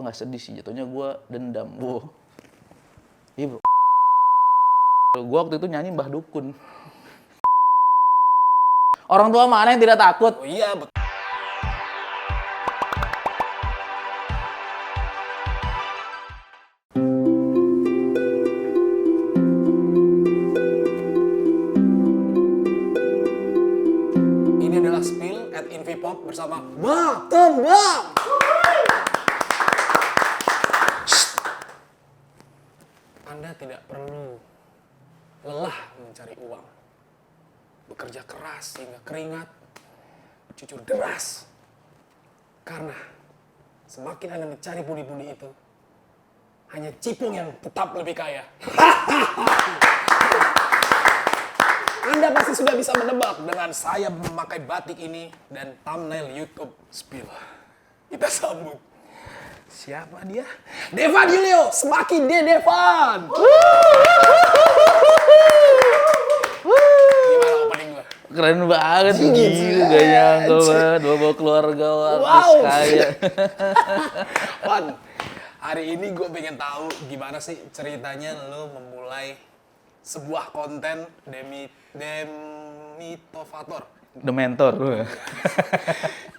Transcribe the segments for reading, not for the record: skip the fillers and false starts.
nggak sedih sih, jatuhnya gue dendam. Iya bro. Gue waktu itu nyanyi Mbah Dukun. Orang tua mana yang tidak takut? Oh iya, betul. Ini adalah Spill at Invipop bersama Bang Tembang. Anda tidak perlu lelah mencari uang. Bekerja keras hingga keringat cucur deras. Karena semakin Anda mencari budi-budi itu, hanya cipung yang tetap lebih kaya. Anda pasti sudah bisa menebak dengan saya memakai batik ini dan thumbnail YouTube Spill. Kita sambut. Siapa dia? Devan Julio, semakin dia Devan. Gimana opening gua? Keren banget, gila, gak nyangka banget, bawa keluarga artis kaya. Wan, hari ini gue pengen tahu gimana sih ceritanya lo memulai sebuah konten Demitovator The Mentor.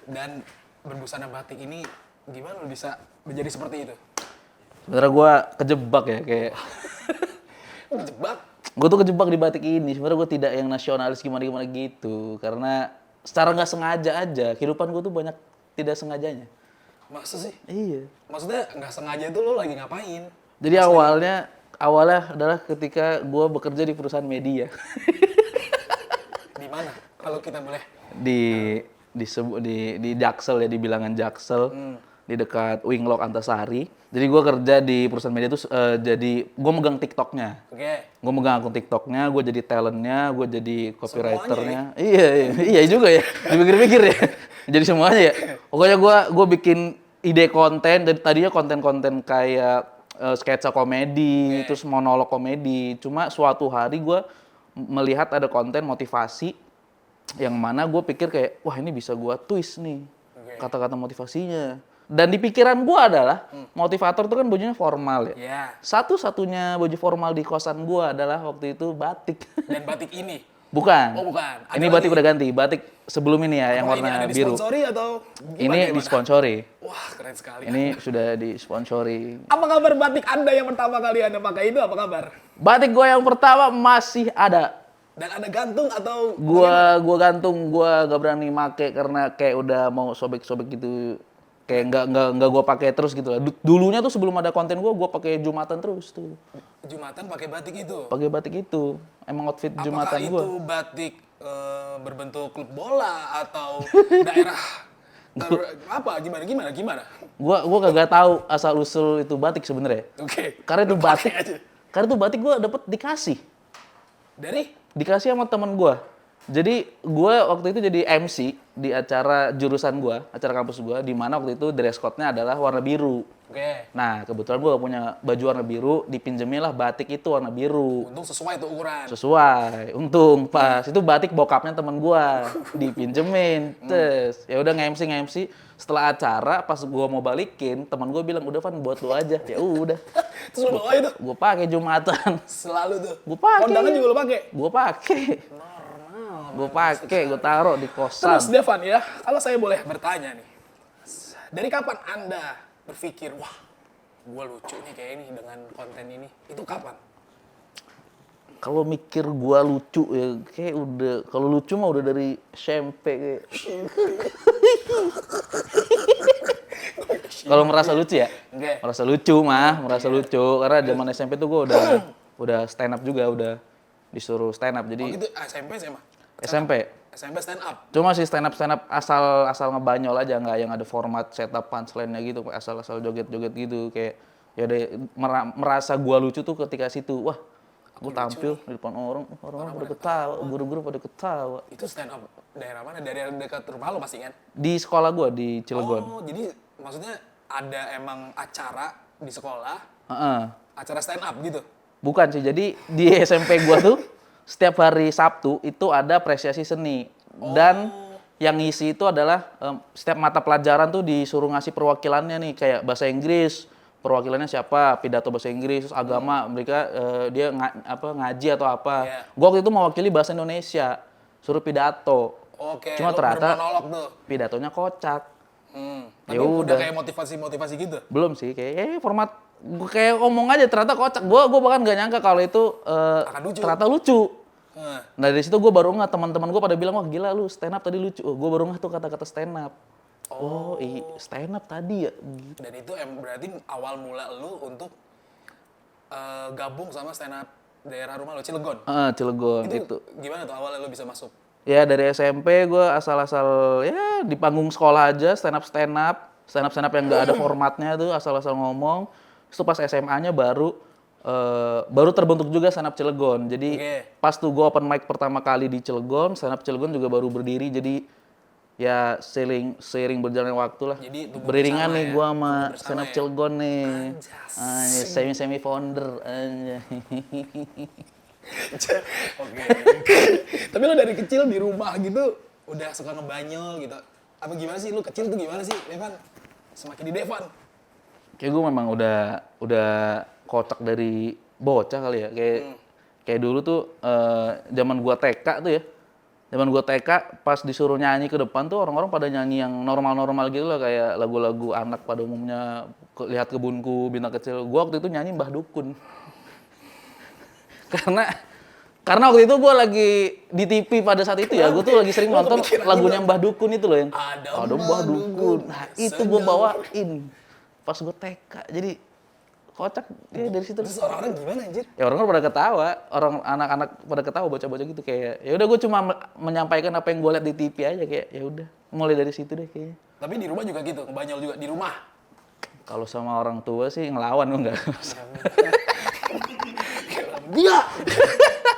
dan berbusana batik ini, gimana lo bisa menjadi seperti itu? Sebenernya gue kejebak ya, kayak Kejebak? gue tuh kejebak di batik ini. Sebenarnya gue tidak yang nasionalis gimana gitu, karena secara nggak sengaja aja kehidupan gue tuh banyak tidak sengajanya. Masa sih? Iya. Maksudnya nggak sengaja itu lo lagi ngapain? Jadi awalnya adalah ketika gue bekerja di perusahaan media. Di mana? Kalau kita boleh. di Jaksel ya, di bilangan Jaksel, di dekat Winglock Antasari. Jadi gue kerja di perusahaan media tuh jadi gue megang TikToknya. Oke. Gue megang akun TikToknya, gue jadi talentnya, gue jadi copywriternya. Iya juga ya. Dipikir-pikir ya. Jadi semuanya ya. Pokoknya gue bikin ide konten. Dari tadinya konten-konten kayak sketsa komedi, terus monolog komedi. Cuma suatu hari gue melihat ada konten motivasi yang mana gue pikir kayak, wah ini bisa gue twist nih kata-kata motivasinya. Dan di pikiran gue adalah motivator itu kan bajunya formal ya. Yeah. Satu-satunya baju formal di kosan gue adalah waktu itu batik. Dan batik ini? Bukan. Oh bukan. Ini batik udah ganti. Batik sebelum ini ya, yang warna ini ada biru. disponsori atau gimana? Ini disponsori. Wah keren sekali. Ini sudah disponsori. Apa kabar batik Anda yang pertama kali Anda pakai itu, apa kabar? Batik gue yang pertama masih ada. Dan Anda gantung atau? Gua gantung, gua gak berani make karena kayak udah mau sobek-sobek gitu. Kayak nggak gua pakai terus gitu lah. Dulunya tuh sebelum ada konten gua pakai Jumatan terus tuh. Jumatan pakai batik itu? Pakai batik itu. Emang outfit Jumatan gua. Apakah itu batik berbentuk klub bola atau daerah apa gimana? Gua kagak tahu asal usul itu batik sebenarnya. Oke. Karena itu batik. Aja. Karena itu batik gua dapet dikasih Dikasih sama temen gua. Jadi gua waktu itu jadi MC di acara jurusan gua, acara kampus gua, di mana waktu itu dress code-nya adalah warna biru. Oke. Nah, kebetulan gua punya baju warna biru, dipinjemin lah batik itu warna biru. Untung sesuai tuh ukuran. Sesuai. Untung pas itu batik bokapnya temen gua, dipinjemin. Terus ya udah nge-MC. Setelah acara pas gua mau balikin, teman gua bilang, "Udah Van, buat lu aja." Ya udah. Terus lu bawa itu? Gua pakai Jumatan. Selalu tuh. Gua pakai. Kondangan juga lu pakai? Gua pakai. Gue pakai, gue taruh di kosan. Terus Devan ya, kalau saya boleh bertanya nih, dari kapan Anda berpikir, wah, gue lucu nih kayak ini dengan konten ini? Itu kapan? Kalau mikir gue lucu ya, kayak udah. Kalau lucu mah udah dari SMP kayak. Kalau merasa lucu ya, merasa lucu. Karena zaman SMP tuh gue udah stand up juga, udah disuruh stand up. Jadi. Oh gitu, SMP SMA? SMP stand up. Cuma sih stand up asal ngebanyol aja, nggak yang ada format setup punchline-nya gitu, asal joget-joget gitu. Kayak ya udah merasa gua lucu tuh ketika situ. Wah, gua tampil di depan orang pada ketawa, guru-guru pada ketawa. Itu stand up daerah mana? Daerah dekat rumah lo pasti kan? Di sekolah gua di Cilegon. Oh, jadi maksudnya ada emang acara di sekolah, acara stand up gitu? Bukan sih, jadi di SMP gua tuh setiap hari Sabtu itu ada apresiasi seni. Dan yang ngisi itu adalah setiap mata pelajaran tuh disuruh ngasih perwakilannya nih, kayak bahasa Inggris, perwakilannya siapa, pidato bahasa Inggris, terus agama, mereka dia ngaji atau apa. Iya. Gua waktu itu mewakili bahasa Indonesia, suruh pidato. Oke, Cuma lu ternyata bermonolog tuh. pidatonya kocak. Tapi Ya udah udah. kayak motivasi-motivasi gitu. Belum sih, kayak format gua kayak ngomong aja ternyata kocak. Gua bahkan gak nyangka kalau itu Akan lucu. ternyata lucu. Heeh. Nah dari situ gue baru nggak, teman-teman gue pada bilang, wah gila lu stand up tadi lucu. Oh, gue baru nggak tuh kata-kata stand up. Oh, stand up tadi ya. Gitu. Dan itu berarti awal mula lu untuk gabung sama stand up daerah rumah lo, Cilegon. Cilegon Itu itu. gimana tuh awalnya lu bisa masuk? Ya dari SMP gue asal-asal ya di panggung sekolah aja stand up yang nggak ada formatnya tuh, asal-asal ngomong. Terus pas SMA-nya baru terbentuk juga stand up Cilegon. Jadi Oke. pas tuh gue open mic pertama kali di Cilegon, stand up Cilegon juga baru berdiri. Jadi ya seiring berjalannya waktu lah. Jadi tumbuh Beriringan bersama nih ya? gue sama Tumbuh bersama stand up ya? Cilegon nih. Anjas. Semi founder. Oke. Tapi lu dari kecil di rumah gitu udah suka ngebanyol gitu. Apa gimana sih lu kecil tuh gimana sih, Devan? Semakin di Devan. Kayak gue memang udah kocak dari bocah kali ya. Kayak dulu tuh zaman gua TK tuh ya. Zaman gua TK pas disuruh nyanyi ke depan tuh orang-orang pada nyanyi yang normal-normal gitu lah, kayak lagu-lagu anak pada umumnya, Lihat Kebunku, Bintang Kecil. Gua waktu itu nyanyi Mbah Dukun. Karena waktu itu gue lagi di TV pada saat itu ya, gue tuh lagi sering nonton lagunya Mbah Dukun itu loh yang Ada Mbah Dukun. Nah itu gue bawain pas gue TK, jadi kocak ya dari situ. Terus orang-orang gimana anjir? Ya orang pada ketawa, anak-anak pada ketawa, bocah-bocah gitu, kayak ya udah gue cuma menyampaikan apa yang gue lihat di TV aja, kayak ya udah mulai dari situ deh kayaknya. Tapi di rumah juga gitu, ngebanyol juga di rumah. Kalau sama orang tua sih ngelawan gue enggak. Gila!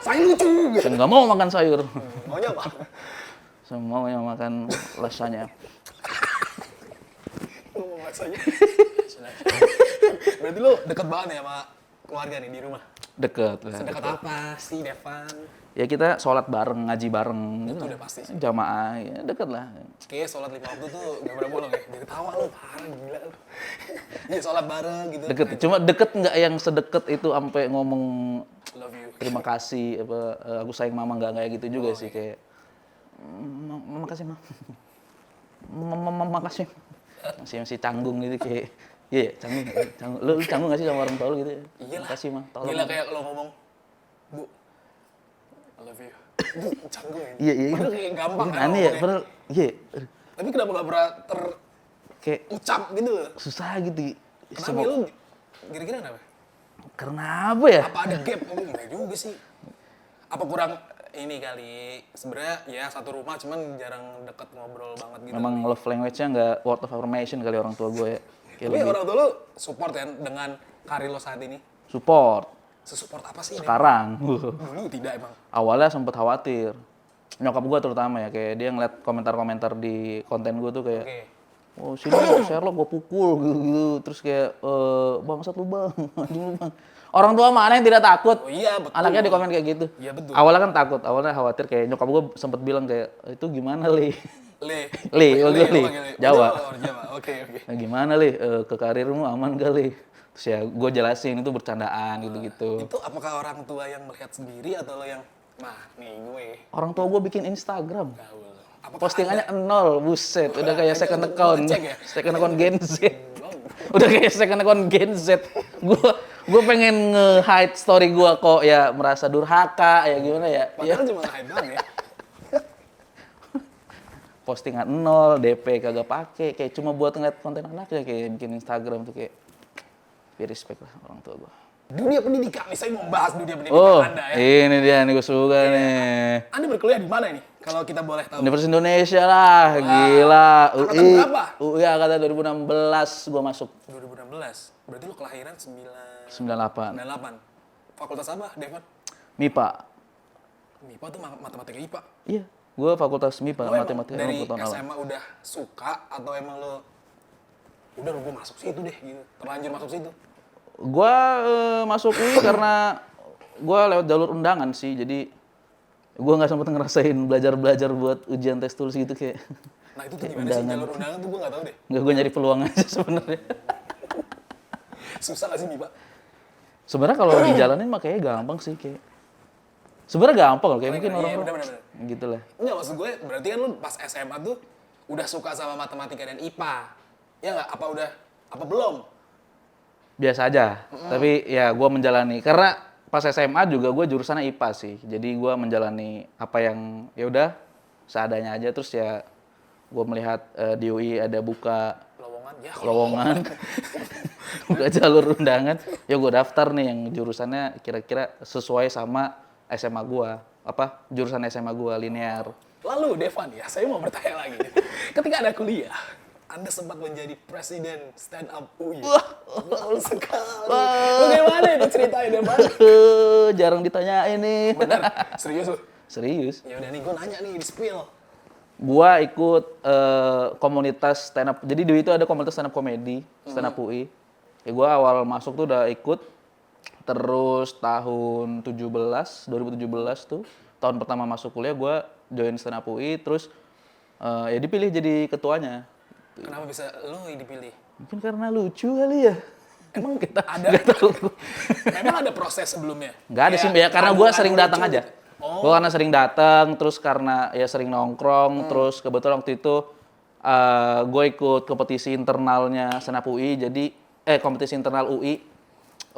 Saya lucu! Gitu. Nggak mau makan sayur. Maunya apa? Semua yang makan lasanya. Ngomong rasanya. Berarti lu deket banget ya sama keluarga nih di rumah? Deket lah. Sedekat apa sih, Devan? Ya kita sholat bareng, ngaji bareng. Itu Gitu udah lah. pasti sih. Jamaah, ya deket lah. Kayaknya sholat 5 waktu tuh gak pernah bolong ya? Dia ketawa lu, parah gila lu. Iya sholat bareng gitu. Deket, cuma deket nggak yang sedekat itu sampai ngomong Love you. terima kasih, aku sayang mama, nggak kayak gitu juga sih, kayak makasih makasih, masih canggung gitu kayak, iya canggung, lu canggung nggak sih sama orang tua lu gitu? Iya lah. Makasih mah, tolong. Gila kayak lo ngomong, Bu, I love you. Itu canggung ya? Iya. Padahal kayak gampang kan Aneh ya, ngomongnya. padahal iya, Tapi kenapa gak pernah kayak terucap gitu? susah gitu. Kenapa lu? Kira-kira kenapa? Karena apa ya? Apa ada gap? Oh, enggak juga sih. Apa kurang ini kali? Sebenarnya ya satu rumah cuman jarang deket ngobrol banget gitu. Memang love language-nya nggak word of affirmation kali orang tua gue ya. Kayak Tapi lebih orang tua lu support kan dengan karir lo saat ini? support. Sesupport apa sih? Sekarang, Dulu tidak emang. awalnya sempet khawatir. Nyokap gue terutama ya, kayak dia ngeliat komentar-komentar di konten gue tuh kayak, Oke. oh sini Sherlock gue pukul gitu. Terus kayak, bangsat lu bang, anjing lu bang. Orang tua mana yang tidak takut? Oh iya betul. Anaknya di komen kayak gitu. Iya, betul. Awalnya kan takut, awalnya khawatir, kayak nyokap gue sempet bilang kayak, itu gimana Li? Le. Li, Oh, Li. lo panggil Le. Jawa. Oh, Jawa. Oke. Nah, gimana Li, ke karirmu aman gak Li? Terus ya gue jelasin itu bercandaan gitu-gitu. Itu apakah orang tua yang melihat sendiri atau lo yang, nah nih gue Orang tua gue bikin Instagram. gaul. Apakah Postingannya 0, buset. Udah kayak second untuk account. ngecek ya? Second account Gen Z. Oh, Udah kayak second account Gen Z. Gue pengen nge-hide story gue kok ya merasa durhaka ya gimana ya. Ya padahal cuma hype doang ya. postingan 0, DP kagak pakai, kayak cuma buat ngeliat konten anaknya, kayak bikin Instagram tuh kayak respect lah orang tua gue. Dunia pendidikan nih, saya mau bahas dunia pendidikan Oh, Anda ya. ini dia nih gue suka nih. Anda berkuliah di mana ini? Kalau kita boleh tahu. Universitas Indonesia lah, gila. Angkatan UI, berapa? UI angkatan 2016 gue masuk. 2016. Berarti lo kelahiran 98. 98. Fakultas apa, Devan? MIPA. MIPA tuh matematika IPA. Iya, gue fakultas MIPA, Lo emang matematika dari rumput awal. SMA udah suka atau emang lo udah gue masuk situ deh gitu. Terlanjur masuk situ. Gue masuk UI karena gue lewat jalur undangan sih, jadi Gue nggak sempet ngerasain belajar buat ujian tes tulis gitu kayak. Nah itu tuh gimana sih jalur undangan tuh gue nggak tahu deh. Nggak, gue nyari peluang aja sebenarnya. Susah gak sih nih Pak? Sebenarnya kalau dijalanin mah kayaknya gampang sih kayak. Sebenarnya gampang loh, kayak mungkin Iya, orang bener-bener. gitu lah. Enggak, maksud gue berarti kan lu pas SMA tuh udah suka sama matematika dan IPA. Ya nggak? Apa belum? Biasa aja, tapi ya gue menjalani. Karena pas SMA juga gue jurusannya IPA sih. Jadi gue menjalani apa yang ya udah seadanya aja. Terus ya gue melihat di UI ada buka Lowongan ya. lowongan, buka jalur undangan. Ya gue daftar nih yang jurusannya kira-kira sesuai sama SMA gue. Apa jurusan SMA gue linear. Lalu Devan ya, saya mau bertanya lagi. Ketika Anda kuliah, Anda sempat menjadi presiden stand up UI. Betul sekali. Bagaimana itu ceritanya Devan? Jarang ditanyain nih. Bener, serius lu? Serius. Ya udah nih, gue nanya nih di spill. Gua ikut komunitas stand up. Jadi di itu ada komunitas stand up komedi, stand up UI. Ya gua awal masuk tuh udah ikut. Terus tahun 2017 tuh, tahun pertama masuk kuliah gua join stand up UI, terus ya dipilih jadi ketuanya. Kenapa bisa lu yang dipilih? Mungkin karena lucu kali ya. Emang kita ada? Memang ada proses sebelumnya? Nggak ada sih, ya karena gua sering datang aja. Gue karena sering datang, terus karena ya sering nongkrong, terus kebetulan waktu itu gue ikut kompetisi internalnya stand up UI, jadi kompetisi internal UI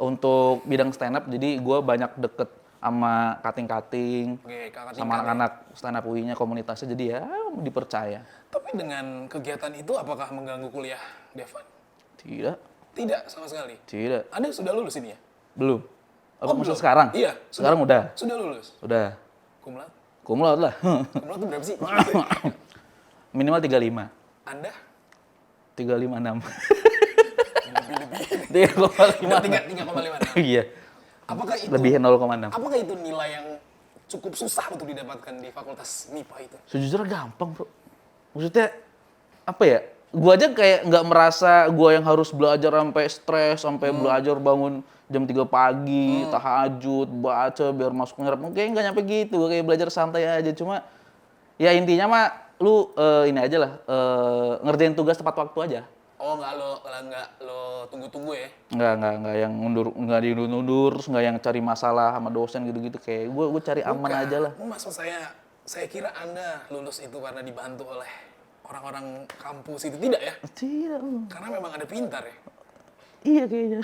untuk bidang stand up, jadi gue banyak deket sama kating-kating, Oke, sama anak-anak stand up UI-nya komunitasnya, jadi ya dipercaya. Tapi dengan kegiatan itu apakah mengganggu kuliah Devan? Tidak, Tidak sama sekali. tidak, Anda sudah lulus ini ya? belum. Apa belum? maksud sekarang? Iya. Sekarang udah. Sudah lulus? Udah. Cum laude? Cum laude lah. Cum laude itu berapa sih? Minimal 35. Anda? 356. Lebih-lebih. 3,5. Iya. Apakah itu Lebih 0,6. Apakah itu nilai yang cukup susah untuk didapatkan di Fakultas MIPA itu? Sejujurnya gampang, Bro. Maksudnya apa ya? Gua aja kayak nggak merasa gua yang harus belajar sampai stres, sampai belajar bangun jam 3 pagi, tahajud, baca biar masuk nyerap. Kayak nggak nyampe gitu, gua kayak belajar santai aja. Cuma ya intinya mah lu ini aja lah, ngerjain tugas tepat waktu aja. Oh, nggak lo tunggu-tunggu ya? Nggak yang nggak diundur-undur, terus nggak yang cari masalah sama dosen gitu-gitu. Kayak gue cari aman Bukan. aja lah. Maksud saya kira Anda lulus itu karena dibantu oleh orang-orang kampus itu. Tidak ya? Tidak. Karena memang ada pintar ya? Iya kayaknya.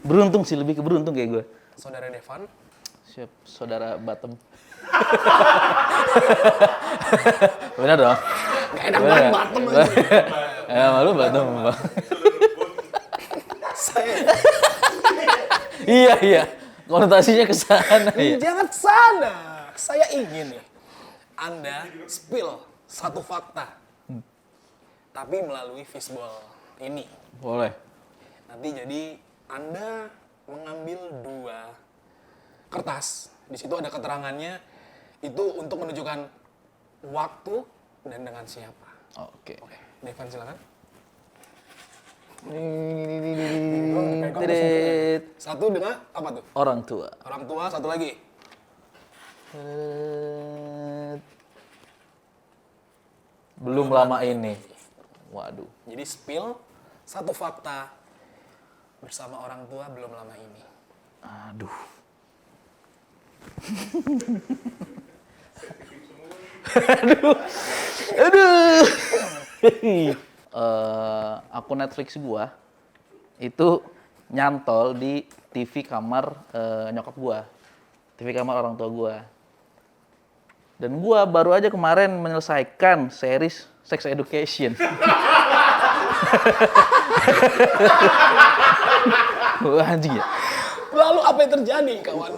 Beruntung sih, lebih ke beruntung kayak gue. Saudara Devan? Siap, saudara Batem. Benar dong? Gak enak banget Batem aja. Ya malu Batem. Saya Iya. Konotasinya ke sana ya. jangan sana. Saya ingin nih Anda spill satu fakta. Tapi melalui fishball ini. Boleh. Nanti jadi Anda mengambil 2 kertas. Di situ ada keterangannya. Itu untuk menunjukkan waktu dan dengan siapa. Oke. Oke, Devan silakan. Tirit. Satu dengan apa tuh? Orang tua. Orang tua, satu lagi. Belum lama ini. Waduh. Jadi spill satu fakta bersama orang tua belum lama ini. Aduh. Aduh. Akun Netflix gua itu nyantol di TV kamar nyokap gua. TV kamar orang tua gua. Dan gua baru aja kemarin menyelesaikan series Sex Education. Wah, anjing ya. Lalu apa yang terjadi, kawan?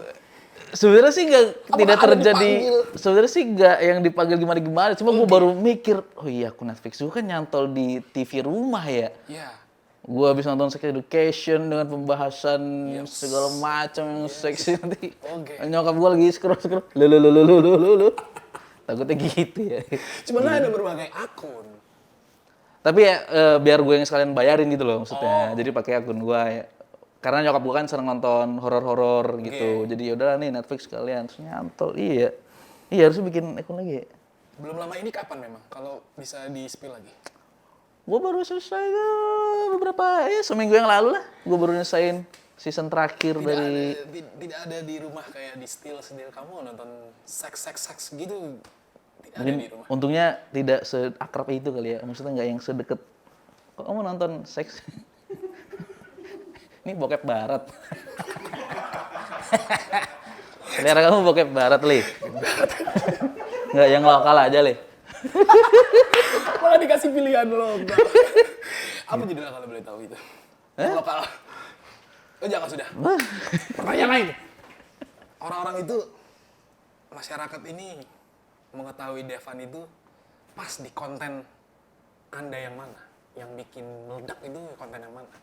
Sebenarnya sih tidak Anda terjadi. dipanggil? Sebenarnya sih nggak yang dipanggil gimana-gimana. Cuma gue baru mikir, oh iya akun Netflix gue kan nyantol di TV rumah ya. Ya. Gue habis nonton Sex Education dengan pembahasan segala macam yang seksi nanti. Oke. Nyokap gue lagi scroll. Lu. Takutnya gitu ya. Sebenarnya ada berbagai akun. Tapi ya biar gue yang sekalian bayarin gitu loh maksudnya. Jadi pakai akun gue ya. Karena nyokap gue kan sering nonton horor-horor gitu. Jadi yaudahlah nih Netflix sekalian. Terus nyantol, iya. Iya, harusnya bikin akun lagi ya. Belum lama ini kapan memang? Kalau bisa di-spill lagi. Gue baru selesai seminggu yang lalu lah. Gue baru nyelesain season terakhir dari... Tidak ada di rumah kayak di still sendiri kamu nonton seks gitu. Tidak ada Mungkin di rumah. untungnya tidak seakrab itu kali ya. Maksudnya nggak yang sedekat. Kok kamu nonton seks? Ini bokep barat. Selera kamu bokep barat, Li. Nggak, yang lokal aja, Li. Malah dikasih pilihan lokal. Apa judulnya kalau boleh tahu itu? Yang lokal. Oh jangan sudah. Pertanyaan lain. Orang-orang itu, masyarakat ini mengetahui Devan itu pas di konten Anda yang mana? Yang bikin meledak itu konten yang mana?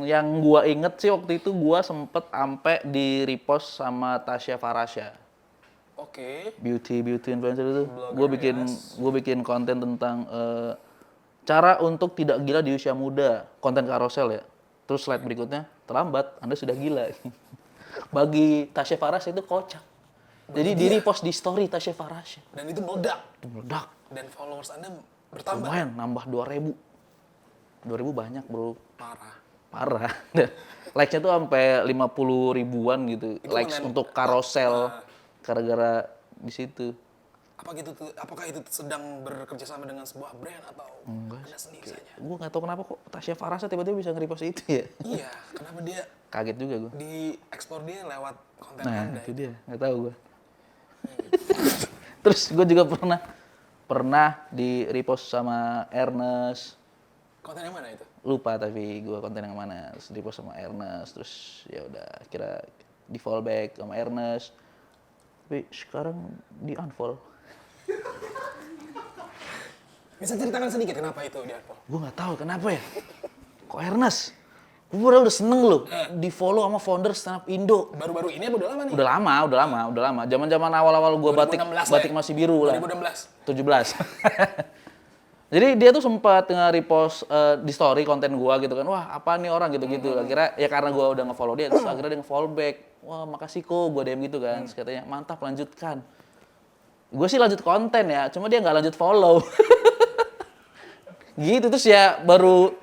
Yang gua inget sih waktu itu gua sempet ampe di repost sama Tasya Farasya. Oke. Beauty influencer itu. Blogger, Gue bikin konten tentang cara untuk tidak gila di usia muda. Konten karosel ya. Terus slide berikutnya, terlambat, Anda sudah gila. Bagi Tasya Farasya itu kocak. Jadi di repost di story Tasya Farasya. Dan itu meledak. Itu meledak. Dan followers Anda bertambah. Lumayan, nambah 2.000. 2.000 banyak bro. Parah. Dan likes-nya tuh sampai 50 ribuan gitu. Itu Likes konten- untuk karosel. Gara-gara di situ. Apakah itu sedang bekerja sama dengan sebuah brand atau Anda sendiri saja? Gue nggak tahu kenapa kok Tasya Farasya tiba-tiba bisa nge-repost itu ya. Iya, kenapa dia Kaget juga gue. di ekspor dia lewat konten Nah, Anda? itu dia. Nggak tahu gue. Terus gue juga pernah di repost sama Ernest. Konten yang mana itu? Lupa tapi gue konten yang mana. Terus di repost sama Ernest. Terus ya udah kira di follow back sama Ernest. Tapi sekarang di unfollow. Bisa ceritakan sedikit kenapa itu di unfollow? Gue nggak tahu kenapa ya. Kok Ernest? Gue udah seneng loh di follow sama founder stand up Indo. Baru-baru ini apa udah lama nih? Udah lama. Zaman-zaman awal-awal gue 2016 batik ya? masih biru lah. 2016. 17. Jadi dia tuh sempat nge-repost di story konten gua gitu kan. Wah, apa nih orang gitu-gitu. Akhirnya ya karena gua udah nge-follow dia, terus akhirnya dia nge-follow back. Wah, makasih kok, gua DM gitu kan. Terus katanya, "Mantap, lanjutkan." Gue sih lanjut konten ya, cuma dia nggak lanjut follow. Gitu terus ya baru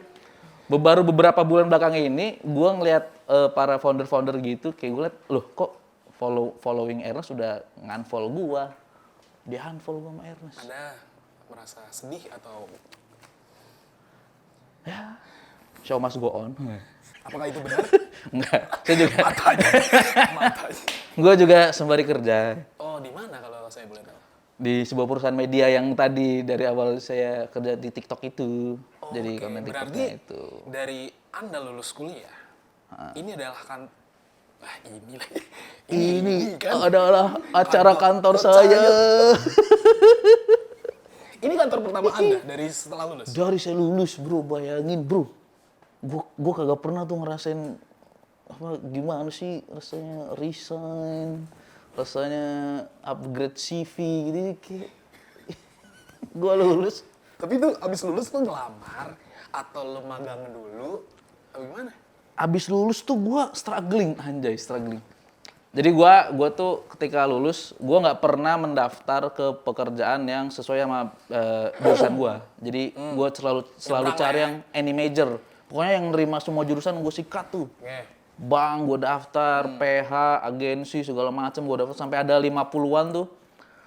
beberapa bulan belakang ini gua ngeliat para founder-founder gitu kayak gue liat, loh kok following Ernest sudah nge-unfollow gua. Dia unfollow gua sama Ernest. Anda merasa sedih atau Ya, show must go on. apakah itu benar? Enggak, saya juga. Matanya. Gue juga sembari kerja Oh, di mana kalau saya boleh tahu? di sebuah perusahaan media yang tadi dari awal saya kerja di TikTok itu. Jadi Oke, konten berarti TikToknya itu. dari Anda lulus kuliah, ini adalah ini lagi. Ini kan adalah acara kantor saya. Ini kantor pertama Anda dari setelah lulus? Dari saya lulus bro, bayangin bro. Gue kagak pernah tuh ngerasain apa gimana sih rasanya resign, rasanya upgrade CV gitu kayak gue lulus. Tapi itu abis lulus tuh ngelamar atau lo magang dulu atau gimana? Abis lulus tuh gue struggling. Jadi gue tuh ketika lulus, gue nggak pernah mendaftar ke pekerjaan yang sesuai sama jurusan gue. Jadi gue selalu cari yang any major. Pokoknya yang nerima semua jurusan gue sikat tuh. Oke. Bank gue daftar, PH, agensi segala macem gue daftar sampai ada 50-an tuh.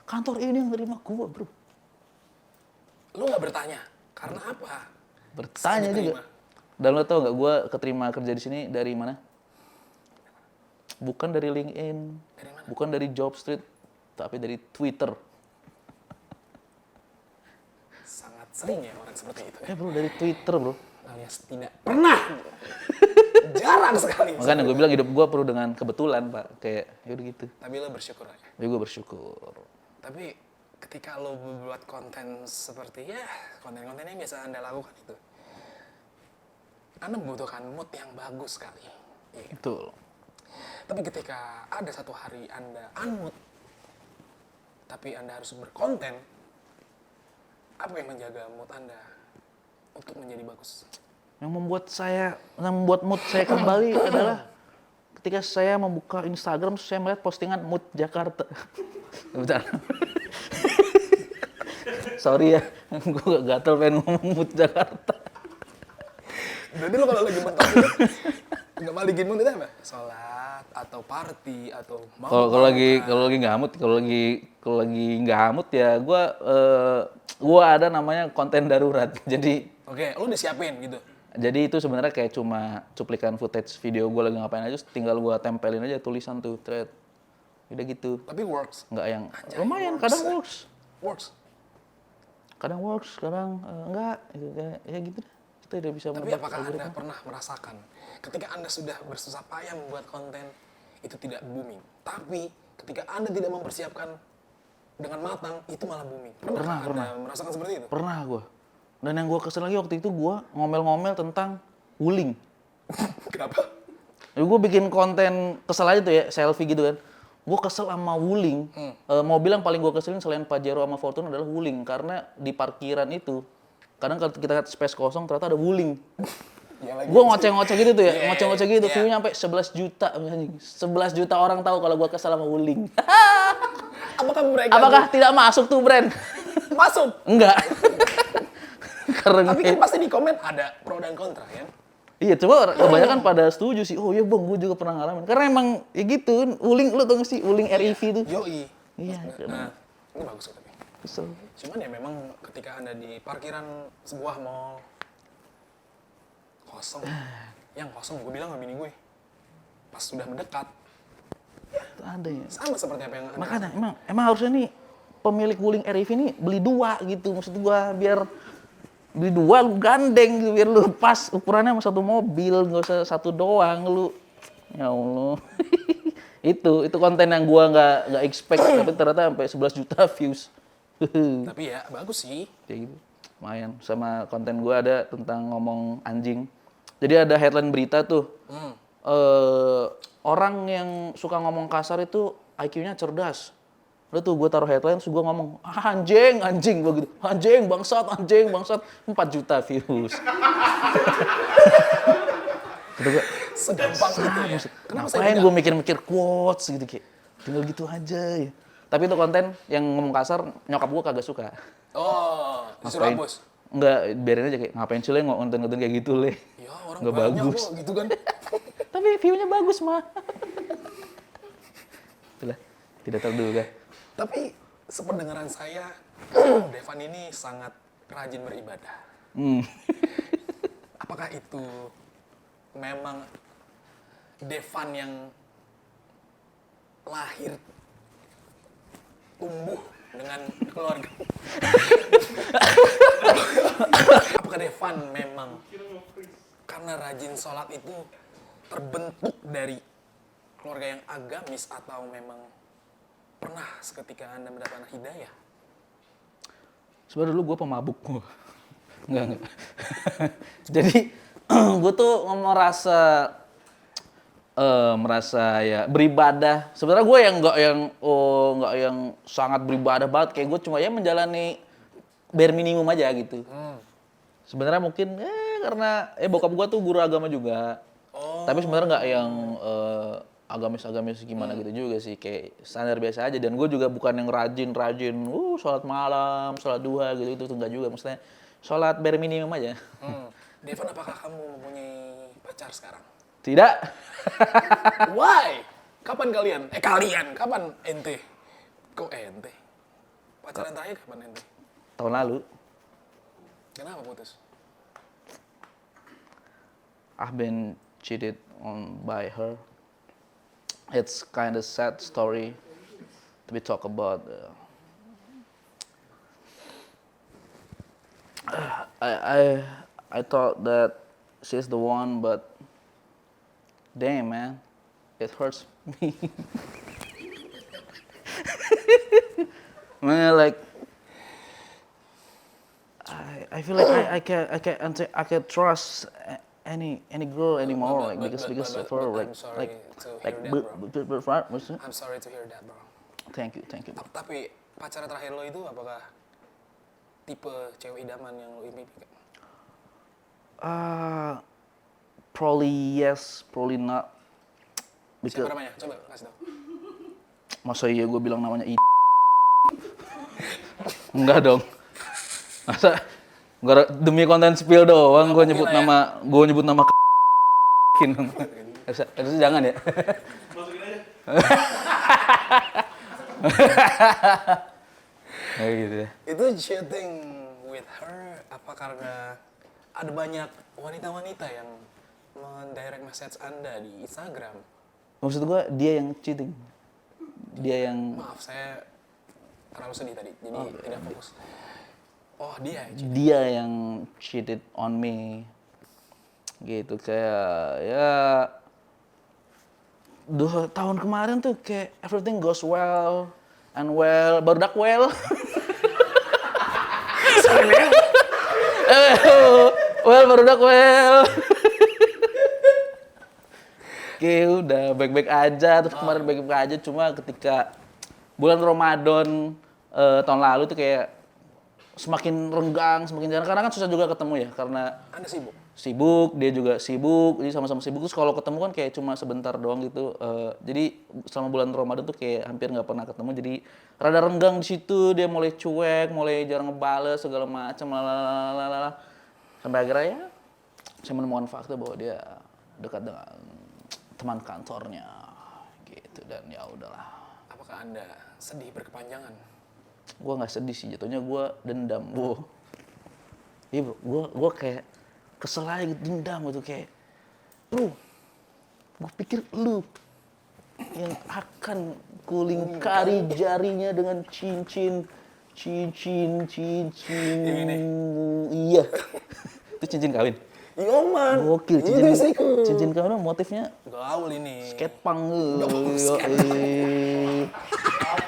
Kantor ini yang nerima gue bro. Lo nggak bertanya karena apa? Bertanya Bisa juga. Dan lo tau nggak gue keterima kerja di sini dari mana? Bukan dari LinkedIn, Dari mana? bukan dari Jobstreet, tapi dari Twitter. Sangat sering ya orang seperti itu. Ya bro, dari Twitter bro. Alias tidak pernah. Jarang sekali. Makanya gue bilang hidup gue perlu dengan kebetulan pak. Kayak yaudah gitu. Tapi lo bersyukur aja. Ya gue bersyukur. Tapi ketika lo membuat konten seperti ya konten-konten yang biasa Anda lakukan itu, Anda membutuhkan mood yang bagus sekali. Iya. Betul. Tapi ketika ada satu hari Anda unmood, tapi Anda harus berkonten, apa yang menjaga mood Anda untuk menjadi bagus? Yang membuat mood saya kembali adalah ketika saya membuka Instagram, saya melihat postingan mood Jakarta. Bentar. Sorry ya, gue gatel pengen ngomong mood Jakarta. Berarti lo kalau lagi mentok nggak balikin mood itu apa? Sholat atau party atau mau Kalau lagi nggak hamut, kalau lagi nggak hamut ya, gue ada namanya konten darurat. Oke, lo udah siapin gitu. Jadi itu sebenarnya kayak cuma cuplikan footage video gue lagi ngapain aja, tinggal gue tempelin aja tulisan tuh, thread. Udah gitu. Tapi works. Nggak yang Anjay, lumayan, works. kadang works. Works. Kadang works, kadang enggak. Gitu, ya gitu deh. Kita udah bisa Tapi menebak apakah algoritma. Anda pernah merasakan ketika Anda sudah bersusah payah membuat konten itu tidak booming, tapi ketika Anda tidak mempersiapkan dengan matang itu malah booming. Pernah. Anda merasakan seperti itu? Pernah gue. Dan yang gue kesel lagi waktu itu gue ngomel-ngomel tentang wuling. Kenapa? Ya, gue bikin konten kesel aja tuh ya, selfie gitu kan. Gue kesel sama wuling. Mobil yang paling gue keselin selain Pajero sama Fortuner adalah wuling. Karena di parkiran itu, kadang kalau kita lihat space kosong ternyata ada wuling. Ya, Gue ngoceh-ngoceh gitu tuh ya, Yeah, ngoceh-ngoceh gitu. yeah. View-nya sampai 11 juta. 11 juta orang tahu kalau gue kesel sama wuling. Apakah tidak masuk tuh brand? masuk? Enggak. Karena Tapi kan pasti di komen ada pro dan kontra kan? iya, coba kebanyakan pada setuju sih. Oh iya bang, gue juga pernah ngalamin. Karena emang ya gitu, wuling, lu tau gak sih wuling REV tuh? Yoi. Iya, Nah, ini bagus kok tapi. kesel. Cuman ya memang ketika Anda di parkiran sebuah mall kosong, yang kosong gue bilang sama bini gue, pas sudah mendekat, Ada ya. sama seperti apa yang Anda Makanya emang harusnya nih pemilik wuling REV ini beli 2 gitu. Maksud gua biar beli 2 lu gandeng gitu, biar lu pas ukurannya sama satu mobil, nggak usah satu doang lu. Ya Allah. itu konten yang gua nggak expect tapi ternyata sampai 11 juta views. Tapi ya bagus sih. Kayak gitu. Lumayan. Sama konten gua ada tentang ngomong anjing. Jadi ada headline berita tuh. Orang yang suka ngomong kasar itu IQ-nya cerdas. Udah tuh gue taruh headline, terus gue ngomong, anjing, gue gitu. Anjing, bangsat, 4 juta views. Kata gue, Segampang itu ya. Kenapa saya ngapain tidak? gue mikir-mikir quotes gitu kayak. Tinggal gitu aja ya. Tapi itu konten yang ngomong kasar, nyokap gue kagak suka. Oh, disuruh Ngapain? hapus. Enggak, biarin aja kayak, ngapain sih le ngonten-ngonten kayak gitu le. Ya orang Nggak banyak bagus. kok gitu kan. Tapi view-nya bagus mah. Itulah, tidak terduga. Tapi sependengaran saya, Devan ini sangat rajin beribadah. Apakah itu memang Devan yang lahir tumbuh dengan keluarga? Apakah Devan memang karena rajin sholat itu terbentuk dari keluarga yang agamis atau memang pernah seketika Anda mendapatkan hidayah? Sebenarnya dulu gue pemabuk gue. Enggak. Jadi gue tuh merasa ya beribadah. Sebenarnya gue yang nggak yang sangat beribadah banget. Kayak gue cuma ya menjalani bare minimum aja gitu. Sebenarnya mungkin karena bokap gue tuh guru agama juga. Tapi sebenarnya nggak yang agamis gimana gitu juga sih, kayak standar biasa aja. Dan gue juga bukan yang rajin sholat malam, sholat duha gitu itu enggak juga, maksudnya sholat bare minimum aja. Devan, apakah kamu mempunyai pacar sekarang? Tidak. Why? Kapan kapan ente? Kok ente? Pacaran terakhir kapan ente? Tahun lalu. Kenapa putus? I've been cheated on by her. It's kind of sad story to be talk about. I thought that she's the one, but damn man, it hurts me. Man, like I feel like I can't trust any girl anymore, like because of her, like I'm sorry like to like hear that, bro. I'm sorry to hear that, bro. Thank you. Bro. Tapi pacar terakhir lo itu apakah tipe cewek idaman yang lo impikan? Probably yes, probably not. Siapa namanya? Coba kasih tau. Masa iya gue bilang namanya Enggak dong. Masa demi konten spill doang gue nyebut ya. nama Harusnya jangan ya. Masukin aja. Kayak gitu ya. Itu cheating with her apa karena ada banyak wanita-wanita yang mendirect message Anda di Instagram? Maksud gue dia yang cheating. Dia yang Maaf, saya terlalu sedih tadi, jadi tidak fokus. Oh, dia yang cheating. dia yang cheated on me. Gitu kayak ya 2 tahun kemarin tuh kayak everything goes well and well, barudak well. Well, barudak well. Oke, udah baik-baik aja, terus kemarin baik-baik aja, cuma ketika bulan Ramadan tahun lalu tuh kayak semakin renggang, semakin jarang, karena kan susah juga ketemu ya, karena Anda sibuk? sibuk, dia juga sibuk, jadi sama-sama sibuk. Terus kalau ketemu kan kayak cuma sebentar doang gitu. Jadi selama bulan Ramadan tuh kayak hampir nggak pernah ketemu. Jadi rada renggang di situ, dia mulai cuek, mulai jarang ngebales segala macam, lalalala. Sampai akhirnya ya, saya menemukan fakta bahwa dia dekat dengan teman kantornya, gitu. Dan ya udahlah. Apakah Anda sedih berkepanjangan? Gue nggak sedih sih, jatuhnya gue dendam. Iya bro, gue kayak kesel aja gitu, dendam gitu kayak, gue pikir lu yang akan kulingkari jarinya dengan cincin. Iya, itu cincin kawin. Iya man, Gokil, cincin kawin motifnya gaul ini. skatepunk.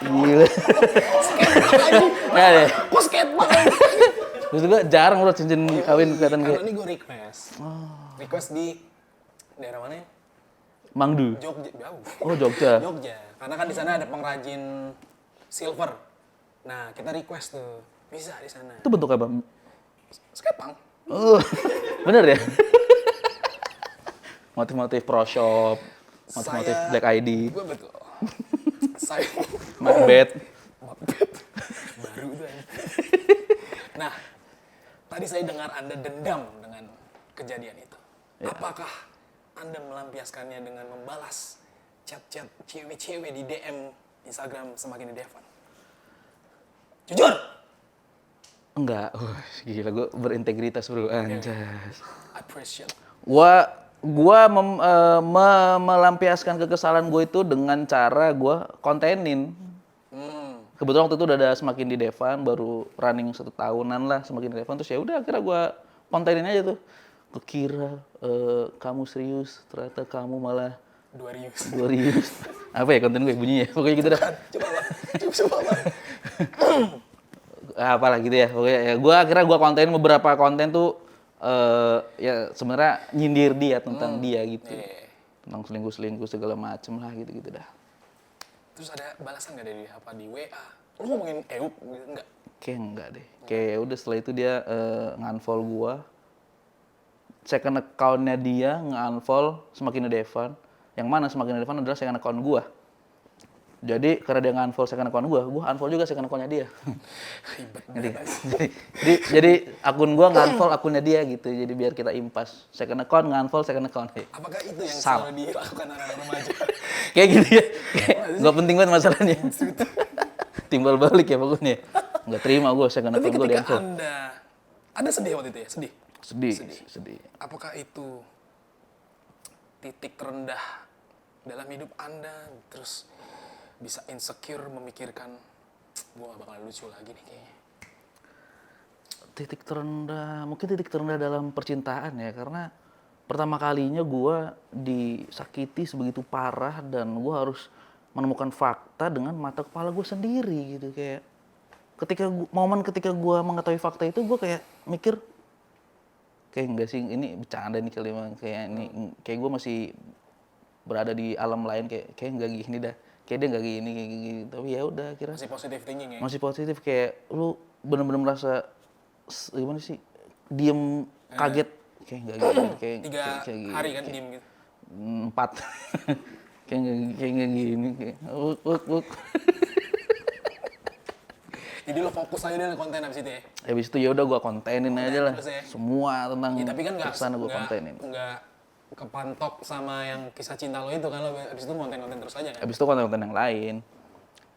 Gila. Nah deh. Kok skatepunk? Terus juga jarang bro cincin kawin kelihatan Karena kayak ini gue request. Request di daerah mana ya? Mangdu. Jogja. Jauh. Oh Jogja. Jogja. Karena kan di sana ada pengrajin silver. Nah, kita request tuh. Bisa di sana. Itu bentuk apa? Skatepunk. Oh, bener ya? Motif-motif Pro Shop, motif-motif Saya- Black ID, Gue betul. Saya Macbeth. baru tuh. Nah, tadi saya dengar Anda dendam dengan kejadian itu. Apakah Anda melampiaskannya dengan membalas chat-chat cewek-cewek di DM Instagram Semakin di Devan? Jujur! Enggak, gila gue berintegritas bro, anjas. Appreciate. Melampiaskan kekesalan gue itu dengan cara gue kontenin. Kebetulan waktu itu udah ada Semakin di Devan, baru running 1 tahunan lah Semakin di Devan. Terus ya udah akhirnya gue kontenin aja tuh. Gue kira kamu serius, ternyata kamu malah 2 Rius. Apa ya konten gue bunyinya? Pokoknya gitu dah. Coba lah. Apalah gitu ya. Pokoknya ya gue akhirnya gue kontenin beberapa konten tuh ya sebenarnya nyindir dia tentang dia gitu. Tentang selingkuh-selingkuh segala macem lah gitu-gitu dah. Terus ada balasan nggak dari dia? Apa di WA? Lu ngomongin EUP gitu? Enggak? Kayak enggak deh. Kayak ya udah setelah itu dia nge-unfollow gua. Second account-nya dia nge-unfollow Semakin di Devan. Yang mana Semakin di Devan adalah second account gua. Jadi karena dia nge-unfollow second account gua unfollow juga second account-nya dia. Ngerti nggak? jadi akun gua nge-unfollow akunnya dia gitu. Jadi biar kita impas. Second account nge-unfollow second account. Apakah itu yang Salah. selalu dilakukan anak-anak remaja? Kayak gitu ya. Gak penting banget masalahnya. Timbal balik ya pokoknya. Nggak terima gua second Tapi account gua ketika di-unfollow. Anda sedih waktu itu ya? Sedih. Apakah itu titik terendah dalam hidup Anda? Terus bisa insecure memikirkan, gua gak bakal lucu lagi nih kayaknya. Mungkin titik terendah dalam percintaan ya, karena pertama kalinya gue disakiti sebegitu parah dan gue harus menemukan fakta dengan mata kepala gue sendiri gitu. Kayak momen ketika gue mengetahui fakta itu, gue kayak mikir kayak enggak sih, ini bercanda nih kali emang, kayak ini kayak gue masih berada di alam lain, kayak enggak gini dah, kayak dia enggak gini kayak gini. Tapi ya udah akhirnya Masih positive thinking ya? masih positif, kayak lu bener-bener merasa gimana sih, diem kaget kayak enggak gini, kayak 3 gini, hari kan diem gitu? 4. kayak nggak gini, kayak wuk. Jadi lo fokus aja deh konten abis itu ya. Habis itu ya udah gue kontenin aja lah, terus ya. semua tentang Ya tapi kan kesana gue kontenin. nggak kepantok sama yang kisah cinta lo itu kan, lo abis itu konten-konten terus aja kan. Habis itu konten-konten yang lain.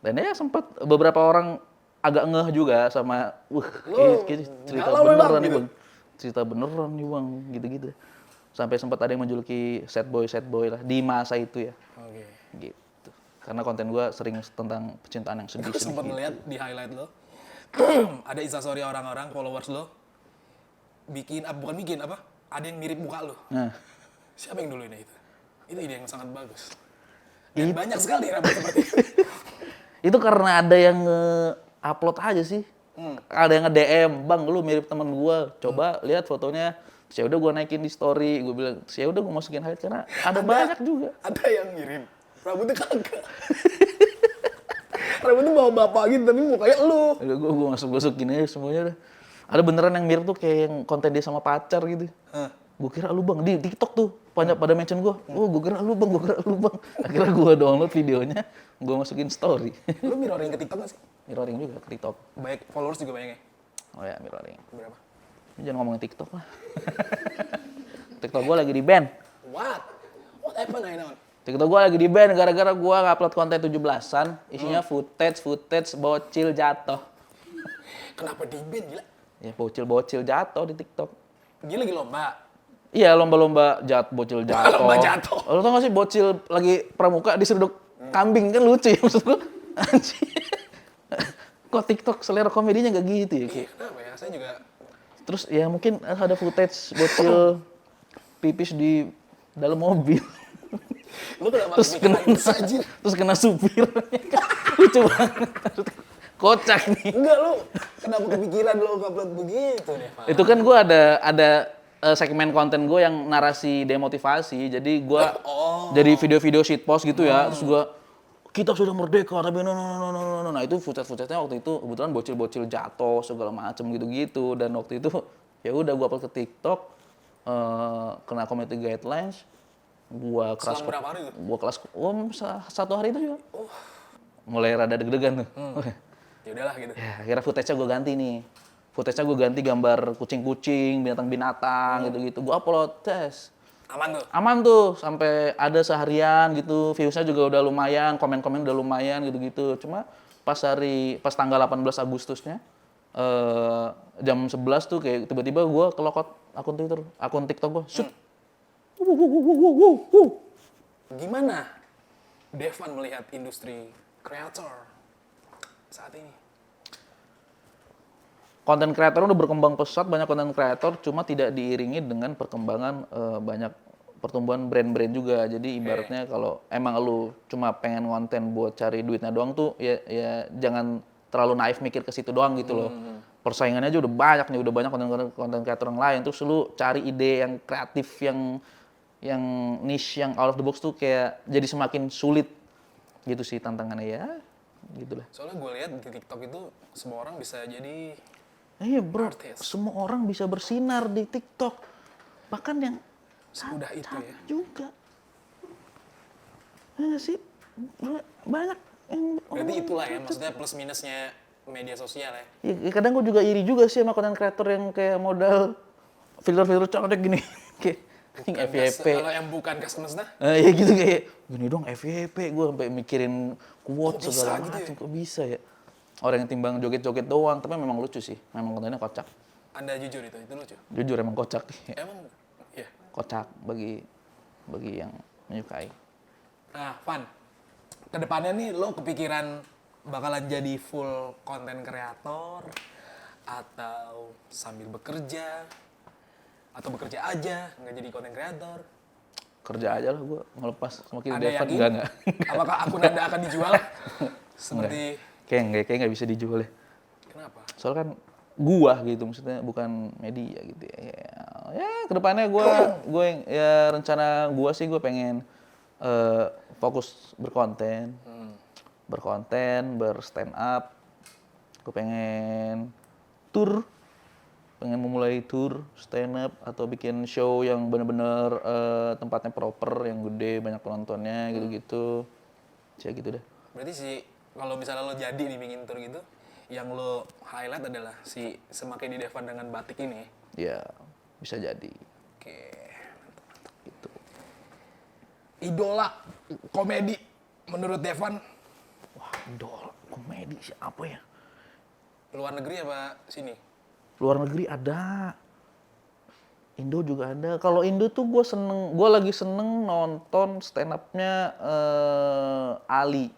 Dan ya sempat beberapa orang agak ngeh juga sama, kayak cerita galau beneran memang nih gitu. bang, cerita beneran nih bang, gitu-gitu. Sampai sempat ada yang menjuluki sad boy lah di masa itu ya, Oke. gitu. Karena konten gue sering tentang percintaan yang Gue sedih-sedih. sempat ngeliat di highlight lo, ada instastory orang-orang followers lo, bukan bikin apa? Ada yang mirip muka lo. Nah, Siapa yang dulu ini itu? Itu ide yang sangat bagus. Dan banyak sekali rambut seperti itu. itu karena ada yang upload aja sih. Ada yang nge-DM, bang lu mirip temen gua, coba lihat fotonya. Terus ya udah gua naikin di story, gua bilang, ya udah gua masukin highlight karena ada banyak juga. Ada yang ngirim, rambutnya kagak. Rambutnya bawa bapak gitu, tapi mukanya lu. Udah gua masukin aja semuanya dah. Ada beneran yang mirip tuh kayak yang konten dia sama pacar gitu. Gua kira lu bang, di TikTok tuh banyak pada mention gua. Oh, gua kira lu bang. Akhirnya gua download videonya, gua masukin story. Lu mirroring ke TikTok gak sih? Mirroring juga ke TikTok. Baik followers juga banyak ya? Oh ya, mirroring. Berapa? Jangan ngomongin TikTok lah. TikTok gua lagi di ban. What? What happened I know? TikTok gue lagi di ban gara-gara gue ngupload konten 17-an, isinya footage bocil jatuh. Kenapa di ban gila? Ya bocil jatuh di TikTok. Dia lagi lomba. Iya lomba-lomba bocil jatuh. Lomba jatuh. Lo tau gak sih bocil lagi pramuka diseruduk kambing kan lucu ya maksud gue. Anjir. Kok TikTok selera komedinya gak gitu ya? Iya, kenapa ya? Saya juga... Terus ya mungkin ada footage bocil pipis di dalam mobil. Lu kenapa Terus kena kepikiran itu saja? terus kena supir. Lucu banget. Kocak nih. Enggak, lu kenapa kepikiran lu upload begitu deh, Pak? Itu kan gue ada segmen konten gue yang narasi demotivasi. Jadi gue jadi video-video shitpost gitu ya. Terus gue kita sudah merdeka tapi no. Nah itu footage-nya waktu itu kebetulan bocil-bocil jatuh segala macem gitu-gitu. Dan waktu itu ya udah gue upload ke TikTok, kena community guidelines. Gua kelas Selang berapa hari tuh? Gua kelas satu hari itu juga. Mulai rada deg-degan tuh. Ya udahlah gitu. Ya, akhirnya footage-nya gue ganti nih. Footage-nya gue ganti gambar kucing-kucing, binatang-binatang gitu-gitu. Gue upload, tes. Aman tuh? Aman tuh, sampai ada seharian gitu. Views-nya juga udah lumayan, komen-komen udah lumayan gitu-gitu. Cuma pas tanggal 18 Agustusnya, jam 11 tuh kayak tiba-tiba gue kelokot akun TikTok gue. Shoot. Gimana Devan melihat industri kreator saat ini? Konten kreator udah berkembang pesat, banyak konten kreator, cuma tidak diiringi dengan perkembangan banyak pertumbuhan brand-brand juga. Jadi ibaratnya kalau emang lu cuma pengen konten buat cari duitnya doang tuh, ya jangan terlalu naif mikir ke situ doang gitu loh. Persaingannya aja udah banyak nih, udah banyak konten kreator yang lain. Terus lu cari ide yang kreatif, yang niche, yang out of the box tuh kayak jadi semakin sulit gitu sih tantangannya ya, gitulah. Soalnya gue lihat di TikTok itu semua orang bisa jadi Iya bro, artis. semua orang bisa bersinar di TikTok, bahkan yang Semudah itu ya. juga. Ya sih, banyak yang Berarti itulah ya, maksudnya plus minusnya media sosial ya. ya, kadang gue juga iri juga sih sama konten kreator yang kayak modal filter colek gini. Kayak FYP. Kalau yang bukan customers dah, Ya gitu kayak gini dong FYP, gue sampai mikirin quote Kok bisa segala gitu macam, kok bisa ya? Orang yang timbang joget-joget doang, tapi memang lucu sih, memang kontennya kocak. Anda jujur itu lucu. Jujur emang kocak, Emang, ya. kocak bagi yang menyukai. Nah, Van, kedepannya nih lo kepikiran bakalan jadi full konten kreator atau sambil bekerja atau bekerja aja nggak jadi konten kreator? Kerja aja lah gue, ngelepas sama Kiri Anda Devan, yakin? enggak. Apakah akun Anda akan dijual? Seperti Kayak nggak bisa dijual ya. kenapa? Soalnya kan gua gitu, maksudnya bukan media gitu ya. Ya kedepannya ya rencana gua sih gue pengen fokus berkonten, berstand up. Gue pengen pengen memulai tour stand up atau bikin show yang bener-bener tempatnya proper, yang gede, banyak penontonnya gitu-gitu. Ya gitu deh. Berarti sih kalau misalnya lo jadi nih bikin tour gitu, yang lo highlight adalah si Semakin di Devan dengan batik ini. Ya, bisa jadi. Oke. Gitu. Idola komedi menurut Devan Wah, idola komedi siapa ya? luar negeri apa sini? Luar negeri ada. Indo juga ada. Kalau Indo tuh gue lagi seneng nonton stand up-nya Ali.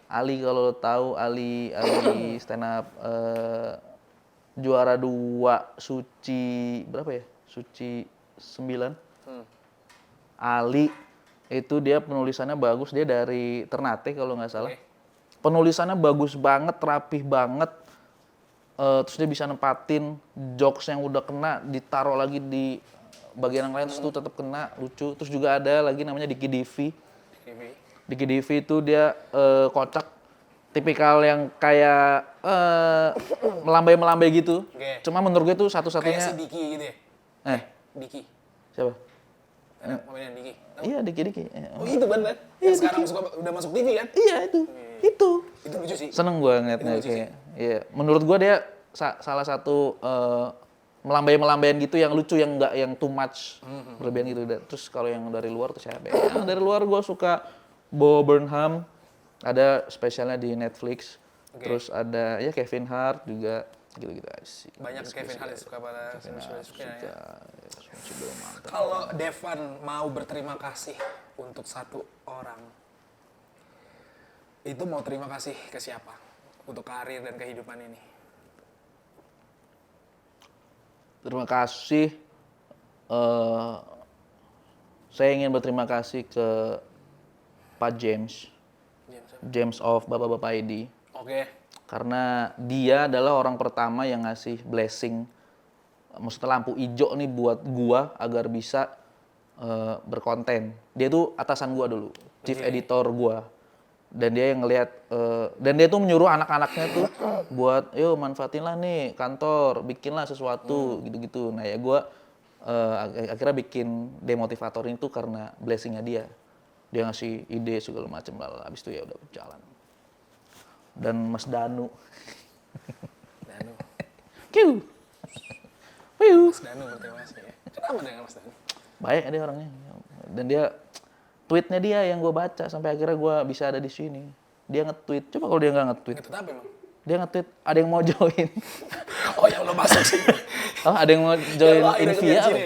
Ali kalau lo tahu Ali stand up juara 2 Suci berapa ya? Suci 9. Ali itu dia penulisannya bagus, dia dari Ternate kalau nggak salah. Oke. Penulisannya bagus banget, rapih banget. Terus dia bisa nempatin jokes yang udah kena ditaruh lagi di bagian yang lain terus tuh tetap kena, lucu. Terus juga ada lagi namanya Diki Divi. Diki Divi itu dia kocak, tipikal yang kayak melambai-melambai gitu. Oke. Cuma menurut gue tuh Kayak satu-satunya si Diki gitu ya? Diki. siapa? Ada pemainnya Diki. Iya, Diki. Oh itu bener. Yang sekarang udah masuk TV kan? Iya itu. Itu lucu sih. Seneng gue ngeliatnya Itu lucu kayak. Iya, menurut gue dia salah satu melambai-melambaian gitu yang lucu, yang enggak yang too much berlebihan gitu. Terus kalau yang dari luar tuh siapa ya? Yang dari luar gue suka Bo Burnham, ada spesialnya di Netflix. Oke. Terus ada ya Kevin Hart juga gitu-gitu aja sih. Banyak Kevin Hart yang suka pada suka ya. Sebelum mantap. Kalau Devan mau berterima kasih untuk satu orang, itu mau terima kasih ke siapa? Untuk karir dan kehidupan ini. Terima kasih. Saya ingin berterima kasih ke Pak James of Bapak-Bapak ID. Oke. Karena dia adalah orang pertama yang ngasih blessing, maksudnya lampu hijau nih buat gua agar bisa berkonten. Dia tuh atasan gua dulu, chief editor gua. Dan dia yang ngelihat, dan dia tuh menyuruh anak-anaknya tuh buat, yuk manfaatinlah nih kantor, bikinlah sesuatu gitu-gitu. Nah ya gua akhirnya bikin demotivator ini tuh karena blessingnya dia. Dia ngasih ide segala macam, habis itu ya udah berjalan. Dan Mas Danu. Kiu. Mas Danu berterima kasih ya. Kenapa dengan Mas Danu? Baik dia orangnya. Dan dia tweetnya dia yang gue baca sampai akhirnya gue bisa ada di sini. Dia nge-tweet. Coba kalau dia nggak nge-tweet. Nge-tweet apa emang? Dia nge-tweet ada yang mau join. Oh yang lo masuk sini. Oh ada yang mau join Ya, lo akhirnya Invia kerja di apa? sini.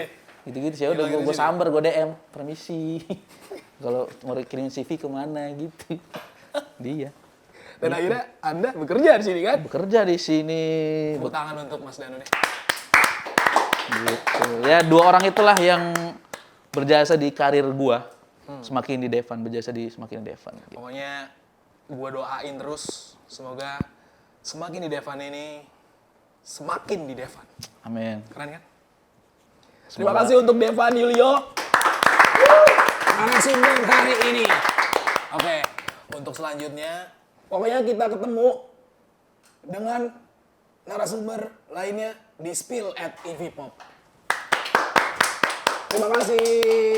Gitu-gitu sih. Udah gue sambar, gue DM. Permisi. Kalau mau kirim CV kemana gitu. Dia. Dan akhirnya Anda bekerja di sini kan? Bekerja di sini. Tepuk tangan untuk Mas Danu nih. Gitu. Ya dua orang itulah yang berjasa di karir gua. Semakin di Devan, berjasa di Semakin di Devan. Gitu. Pokoknya gua doain terus semoga Semakin di Devan ini semakin di Devan. Amin. Keren kan? Terima kasih untuk Devan Yulio. Narasumber hari ini. Oke, untuk selanjutnya pokoknya kita ketemu dengan narasumber lainnya di Spill at EV Pop. Terima kasih.